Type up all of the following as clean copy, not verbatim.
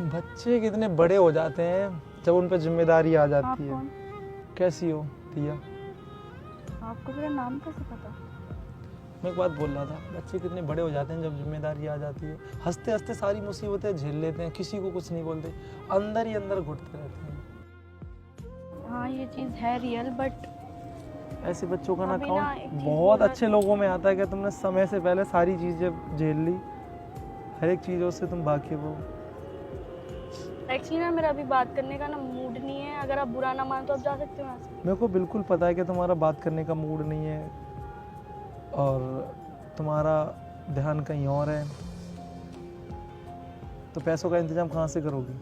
बच्चे कितने बड़े हो जाते हैं जब उन पर जिम्मेदारी आ आप जाती है। कौन? कैसी हो दिया? आपको मेरा नाम कैसे पता? मैं एक बात बोल रहा था, बच्चे कितने बड़े हो जाते हैं जब जिम्मेदारी आ जाती है। हंसते हंसते सारी मुसीबतें झेल लेते हैं, किसी को कुछ नहीं बोलते, अंदर ही अंदर घुटते रहते हैं। हाँ ये चीज़ है रियल, बट ऐसे बच्चों का ना अभी ना एक काउंट चीज़ बहुत बोला अच्छे लोगों में आता है कि तुमने समय से पहले सारी चीज़ें झेल ली, हर एक चीज़ों से तुम वाकिफ हो। एक्चुअली ना मेरा अभी बात करने का ना मूड नहीं है। अगर आप बुरा ना मान तो आप जा सकते हो यहाँ से। मेरे को बिल्कुल पता है कि तुम्हारा बात करने का मूड नहीं है और तुम्हारा ध्यान कहीं और है, तो पैसों का इंतजाम कहाँ से करोगी?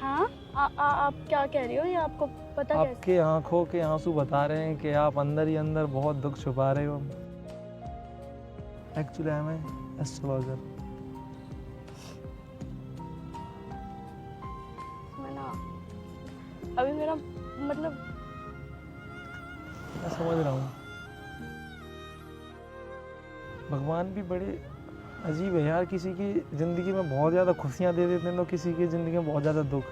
हाँ आप क्या कह रहे हो, ये आपको पता कैसे? आपके आंखों के आंसू बता रहे हैं कि आप अंदर ही अंदर बहुत दुख छुपा रहे हो। Actually I am an astrologer. मैं ना अभी मेरा मतलब मैं समझ रहा हूँ, भगवान भी बड़े अजीब है यार, किसी की ज़िंदगी में बहुत ज़्यादा खुशियाँ दे देते हैं तो किसी की ज़िंदगी में बहुत ज़्यादा दुख।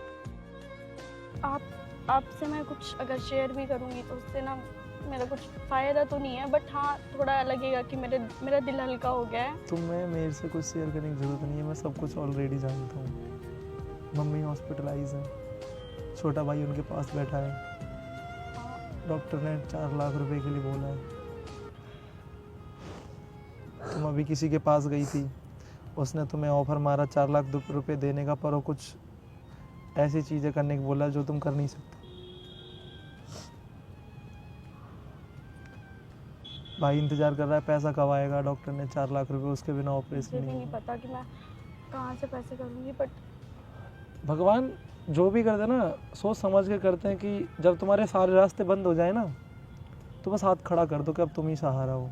आपसे मैं कुछ अगर शेयर भी करूँगी तो उससे ना मेरा कुछ फ़ायदा तो नहीं है, बट हाँ थोड़ा लगेगा कि मेरा दिल हल्का हो गया है। तुम्हें मेरे से कुछ शेयर करने की ज़रूरत नहीं है, मैं सब कुछ ऑलरेडी जानता हूँ। मम्मी हॉस्पिटलाइज है, छोटा भाई उनके पास बैठा है, डॉक्टर ने 4 लाख रुपए के लिए बोला है। तुम अभी किसी के पास गई थी, उसने तुम्हें ऑफर मारा 4 लाख रुपए देने का, पर वो कुछ ऐसी चीज़ें करने को बोला जो तुम कर नहीं सकते। भाई इंतजार कर रहा है पैसा कब आएगा, डॉक्टर ने 4 लाख रुपए, उसके बिना ऑपरेशन मुझे भी नहीं नहीं। पता कि मैं कहाँ से पैसे करूँगी, बट भगवान जो भी करते हैं ना सोच समझ के करते हैं कि जब तुम्हारे सारे रास्ते बंद हो जाए ना तो बस हाथ खड़ा कर दो कि अब तुम ही सहारा हो,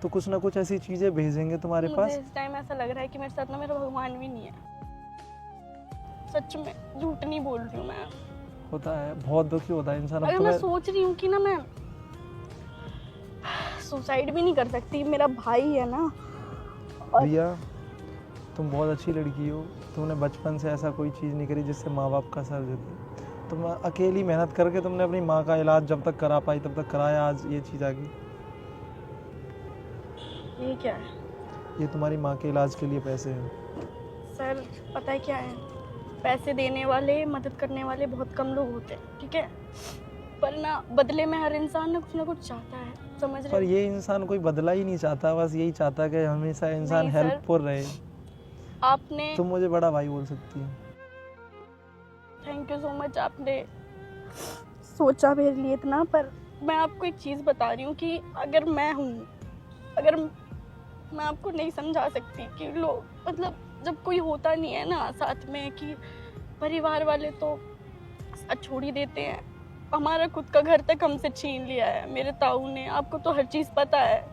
तो कुछ ना कुछ ऐसी चीज़ें भेजेंगे तुम्हारे मुझे पास। इस टाइम ऐसा लग रहा है कि मेरे साथ ना मेरा भगवान भी नहीं है। सच में झूठ नहीं बोल रही हूँ मैं। होता है, बहुत दुखी होता है इंसान। अब अगर मैं तुम्हें सोच रही हूँ कि ना मैं सुसाइड भी नहीं कर सकती, मेरा भाई है ना। और रिया, तुम बहुत अच्छी लड़की हो, तुमने बचपन से ऐसा कोई चीज़ नहीं करी जिससे माँ बाप का सर झुके। तुम अकेली मेहनत करके तुमने अपनी माँ का इलाज जब तक करा पाई तब तक कराया, आज ये चीज़ आ गई। ये क्या है ये तुम्हारी माँ के इलाज के लिए पैसे हैं। सर? पता है क्या है, पैसे देने वाले मदद करने वाले बहुत कम लोग होते हैं, ठीक है, पर ना बदले में हर इंसान ना कुछ चाहता है, समझ पर रहे हो? ये इंसान कोई बदला ही नहीं चाहता, बस यही चाहता है कि हमेशा इंसान नहीं सर। हेल्पफुल रहे। आपने तुम मुझे बड़ा भाई बोल सकती हो। थैंक यू सो मच, आपने सोचा मेरे लिए इतना। पर मैं आपको एक चीज़ बता रही हूँ कि अगर मैं आपको नहीं समझा सकती कि लोग मतलब जब कोई होता नहीं है ना साथ में, कि परिवार वाले तो साथ छोड़ ही देते हैं। हमारा खुद का घर तक हमसे छीन लिया है मेरे ताऊ ने, आपको तो हर चीज़ पता है।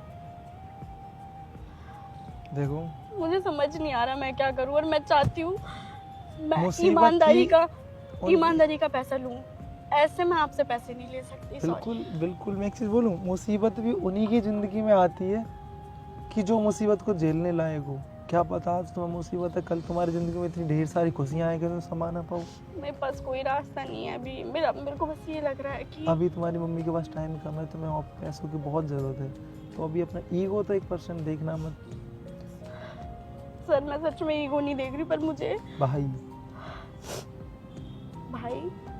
देखो मुझे समझ नहीं आ रहा मैं क्या करूँ, और मैं चाहती हूँ मैं मुसीबत ईमानदारी का पैसा लूँ। ऐसे मैं आपसे पैसे नहीं ले सकती। बिल्कुल बिल्कुल, मैं एक चीज़ बोलूँ, मुसीबत भी उन्हीं की ज़िंदगी में आती है कि जो मुसीबत को झेलने लायक हो। क्या पता आज तुम्हें मुसीबत है, कल तुम्हारी ज़िंदगी में इतनी ढेर सारी खुशियाँ आएंगी तुम समा ना पाओ। मेरे पास कोई रास्ता नहीं है अभी। मेरे को बस ये लग रहा है कि अभी तुम्हारी मम्मी के पास टाइम कम है, तुम्हें और पैसों की बहुत ज़रूरत है, तो अभी अपना ईगो तो 1% देखना मत। सर मैं सच में ईगो नहीं देख रही, पर मुझे भाई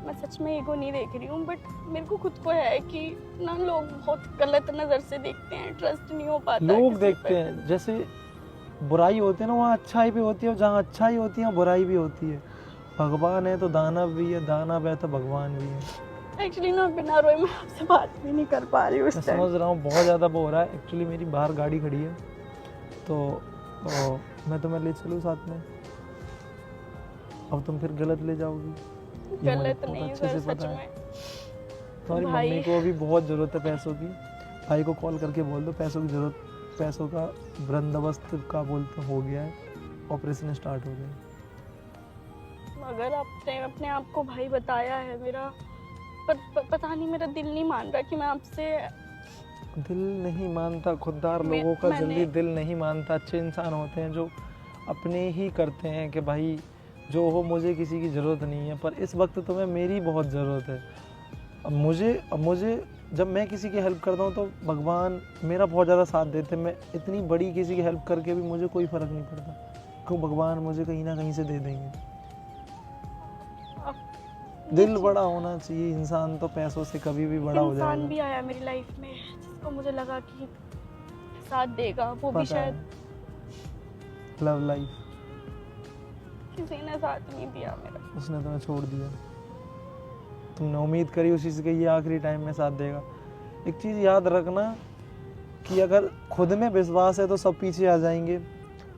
मैं सच में ईगो नहीं देख रही हूँ, बट मेरे को खुद को है कि ना लोग बहुत गलत नज़र से देखते हैं, ट्रस्ट नहीं हो पाता। लोग देखते हैं जैसे बुराई होती है ना वहाँ अच्छाई भी होती है, और जहाँ अच्छाई होती है वहाँ बुराई भी होती है। भगवान है तो दानव भी है, दानव है तो भगवान भी है। एक्चुअली ना बिना रोए मैं आपसे बात भी नहीं कर पा रही हूँ मैं इस टाइम। समझ रहा हूँ बहुत ज़्यादा वो हो रहा है। एक्चुअली मेरी बाहर गाड़ी खड़ी है, तो मैं तुम्हें ले चलूँ साथ में? अब तुम फिर गलत ले जाओगी, ये मुझे गलत बहुत नहीं अच्छे सर, से सच पता है। में। तुम्हारी भाई मम्मी को भी बहुत ज़रूरत है पैसों की, भाई को कॉल करके बोल दो पैसों की ज़रूरत, पैसों का बंदोबस्त का बोलते हो गया है, ऑपरेशन स्टार्ट हो गया। अगर आपने अपने आप को भाई बताया है मेरा, पर पता नहीं मेरा दिल नहीं मान रहा कि मैं आपसे। दिल नहीं मानता, खुददार लोगों का जल्दी दिल नहीं मानता। अच्छे इंसान होते हैं जो अपने ही करते हैं कि भाई जो हो, मुझे किसी की ज़रूरत नहीं है, पर इस वक्त तुम्हें मेरी बहुत ज़रूरत है। अब मुझे जब मैं किसी की हेल्प करता हूँ तो भगवान मेरा बहुत ज़्यादा साथ देते हैं। मैं इतनी बड़ी किसी की हेल्प करके भी मुझे कोई फ़र्क नहीं पड़ता, क्यों भगवान मुझे कहीं ना कहीं से दे देंगे। दिल बड़ा होना चाहिए, इंसान तो पैसों से कभी भी बड़ा हो इंसान जाएगा। भी आया मेरी लाइफ में जिसको मुझे लगा कि साथ देगा, वो भी पता शायद है, लव लाइफ, किसी ने साथ नहीं दिया मेरा। उसने तुम्हें छोड़ दिया। तुमने उम्मीद करी उसी से कि ये आखिरी टाइम में साथ देगा। एक चीज़ याद रखना कि अगर खुद में विश्वास है तो सब पीछे आ जाएंगे।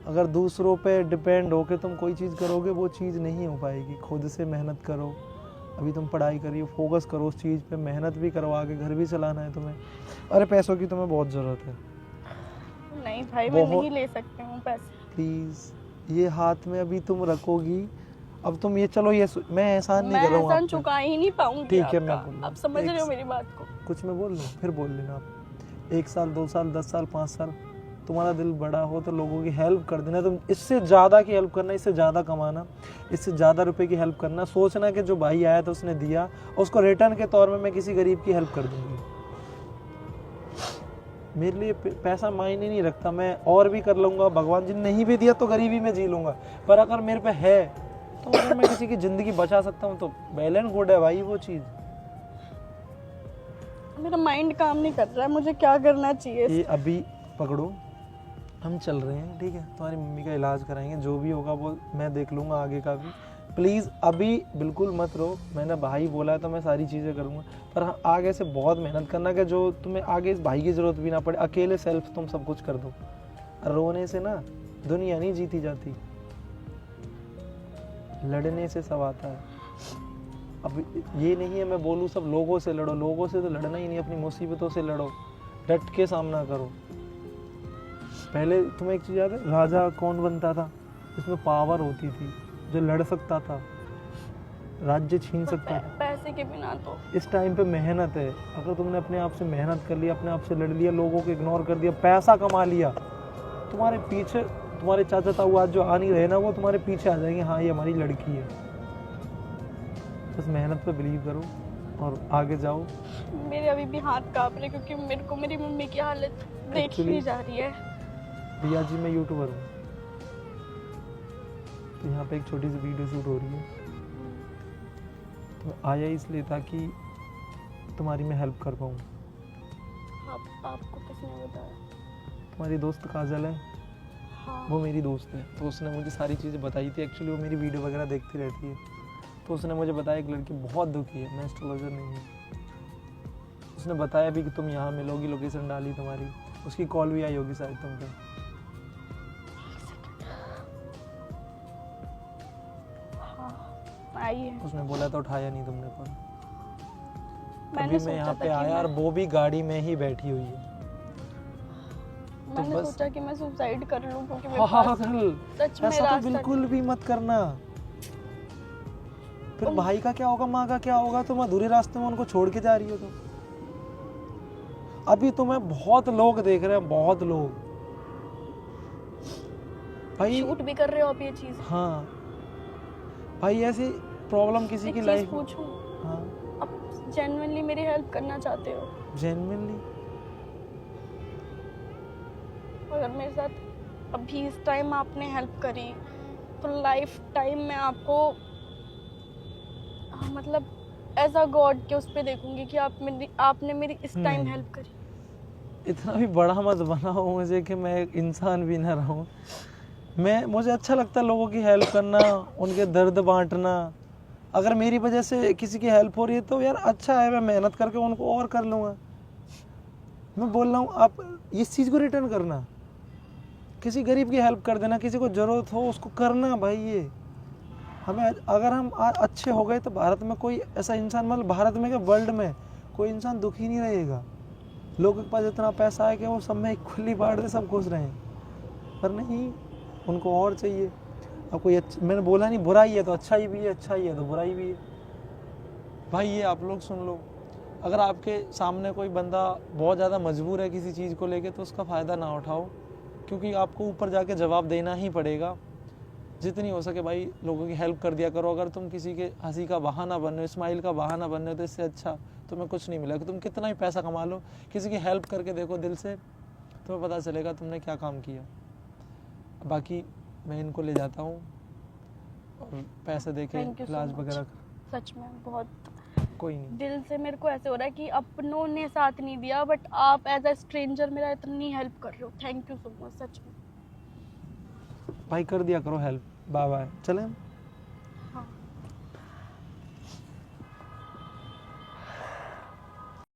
अगर दूसरों पे डिपेंड होके तुम कोई चीज़ करोगे वो चीज़ नहीं हो पाएगी। खुद से मेहनत करो। अभी तुम पढ़ाई करी हो, फोकस करो उस चीज़ पे, मेहनत भी करो, आगे घर भी चलाना है तुम्हें। अरे पैसों की तुम्हें बहुत ज़रूरत है। नहीं भाई, मैं बहुत- नहीं ले सकती हूँ पैसे। प्लीज़ ये हाथ में अभी तुम रखोगी। अब तुम ये चलो, ये मैं एहसान नहीं मैं कर रहा हूँ एहसान आप पे। चुका ही नहीं पाऊंगी ठीक है, आपका। मैं बोल रहा हूँ। आप समझ रहे हो एक- मेरी बात को? कुछ मैं बोल लूँ फिर बोल लेना आप। 1 साल 2 साल 10 साल 5 साल तुम्हारा दिल बड़ा हो तो लोगों की हेल्प कर देना। तुम इससे ज़्यादा की हेल्प करना, इससे ज़्यादा कमाना, इससे ज़्यादा रुपए की हेल्प करना। सोचना कि जो भाई आया था उसने दिया, उसको रिटर्न के तौर में मैं किसी गरीब की हेल्प कर दूंगी। मेरे लिए पैसा मायने नहीं रखता, मैं और भी कर लूँगा। भगवान जी ने नहीं भी दिया तो गरीबी में जी लूँगा, पर अगर मेरे पे है तो अगर मैं किसी की ज़िंदगी बचा सकता हूँ तो वेल एंड गुड है भाई वो चीज़। मेरा माइंड काम नहीं कर रहा है, मुझे क्या करना चाहिए? ये अभी पकड़ो, हम चल रहे हैं, ठीक है? तुम्हारी मम्मी का इलाज कराएंगे, जो भी होगा वो मैं देख लूँगा आगे का भी। प्लीज़ अभी बिल्कुल मत रो। मैंने भाई बोला है तो मैं सारी चीज़ें करूँगा, पर हाँ आगे से बहुत मेहनत करना कि जो तुम्हें आगे इस भाई की ज़रूरत भी ना पड़े। अकेले सेल्फ तुम सब कुछ कर दो। रोने से ना दुनिया नहीं जीती जाती, लड़ने से सब आता है। अब ये नहीं है मैं बोलूँ सब लोगों से लड़ो, लोगों से तो लड़ना ही नहीं, अपनी मुसीबतों से लड़ो, डट के सामना करो। पहले तुम्हें एक चीज़ याद है, राजा कौन बनता था? इसमें पावर होती थी, जो लड़ सकता था, राज्य छीन सकता था। पैसे के बिना तो इस टाइम पे मेहनत है। अगर तुमने अपने आप से मेहनत कर लिया, अपने आप से लड़ लिया, लोगों को इग्नोर कर दिया, पैसा कमा लिया, तुम्हारे पीछे तुम्हारे चाचा ताऊ आज जो आ नहीं रहे ना, वो तुम्हारे पीछे आ जाएंगे। हाँ ये हमारी लड़की है। बस मेहनत पे बिलीव करो और आगे जाओ। मेरे अभी भी हाथ कांप रहे क्योंकि मेरे को मेरी मम्मी की हालत देखी Actually- जा रही है। भैया जी मैं यूट्यूबर हूँ, तो यहाँ पे एक छोटी सी वीडियो शूट हो रही है, तो आया इसलिए ताकि तुम्हारी मैं हेल्प कर पाऊँ। आपको किसने बताया? तुम्हारी दोस्त काजल है, हाँ। वो मेरी दोस्त है, तो उसने मुझे सारी चीज़ें बताई थी। एक्चुअली वो मेरी वीडियो वगैरह देखती रहती है, तो उसने मुझे बताया एक लड़की बहुत दुखी है, मैं एस्ट्रोलॉजर नहीं हूँ। उसने बताया भी कि तुम यहाँ मिलोगी, लोकेशन डाली तुम्हारी, उसकी कॉल भी आई होगी शायद तुम पे। आई है। उसने बोला था उठाया नहीं तुमने कॉल। मैंने अभी मैं सोचा यहाँ था पे कि आया और मैं- वो भी गाड़ी में ही बैठी हुई है। मैंने बस- सोचा कि मैं सुसाइड कर लूं क्योंकि मेरे हाँ पास सच में ऐसा तो रास्ता बिल्कुल भी मत करना। फिर तुम- भाई का क्या होगा, माँ का क्या होगा? तुम अधूरे रास्ते में उनको छोड़ के जा रही हो। तो अभी तुम्हें बहुत लोग देख रहे हैं, बहुत लोग भाई। शूट भी कर रहे हो आप ये चीज। हाँ भाई, ऐसी प्रॉब्लम किसी एक की चीज लाइफ। पूछूं, हाँ आप जेन्युइनली मेरी हेल्प करना चाहते हो? जेन्युइनली। अगर मेरे साथ अभी इस टाइम आपने हेल्प करी तो लाइफ टाइम में आपको मतलब एज अ गॉड के उस पे देखूंगी कि आपने मेरी इस टाइम नहीं। हेल्प करी। इतना भी बड़ा मत बनाओ मुझे कि मैं एक इंसान भी ना रहूं। मुझे अच्छा लगता है लोगों की हेल्प करना, उनके दर्द बांटना। अगर मेरी वजह से किसी की हेल्प हो रही है तो यार अच्छा है, मैं मेहनत करके उनको और कर लूँगा। मैं बोल रहा हूँ आप इस चीज़ को रिटर्न करना, किसी गरीब की हेल्प कर देना, किसी को ज़रूरत हो उसको करना। भाई ये हमें अगर हम अच्छे हो गए तो भारत में कोई ऐसा इंसान, मतलब भारत में क्या वर्ल्ड में कोई इंसान दुखी नहीं रहेगा। लोगों के पास इतना पैसा है कि वो सब में इक्वली बांट दे, सब खुश रहें, पर नहीं, उनको और चाहिए। अब कोई मैंने बोला नहीं बुराई है तो अच्छाई भी है, अच्छाई है तो बुराई भी है। भाई ये आप लोग सुन लो, अगर आपके सामने कोई बंदा बहुत ज़्यादा मजबूर है किसी चीज़ को लेके तो उसका फ़ायदा ना उठाओ, क्योंकि आपको ऊपर जाके जवाब देना ही पड़ेगा। जितनी हो सके भाई लोगों की हेल्प कर दिया करो। अगर तुम किसी के हंसी का बहाना बन रहे हो, स्माइल का बहाना बन रहे हो, तो इससे अच्छा तुम्हें कुछ नहीं मिलेगा। तुम कितना ही पैसा कमा लो, किसी की हेल्प करके देखो दिल से, तुम्हें पता चलेगा तुमने क्या काम किया। बाकी मैं इनको ले जाता हूँ और पैसे दे के Thank you so इलाज much. वगैरह। सच में बहुत कोई नहीं, दिल से मेरे को ऐसे हो रहा है कि अपनों ने साथ नहीं दिया, बट आप एज अ स्ट्रेंजर मेरा इतनी हेल्प कर रहे हो। थैंक यू सो मच, सच में। भाई कर दिया करो हेल्प। बाय बाय, चलें।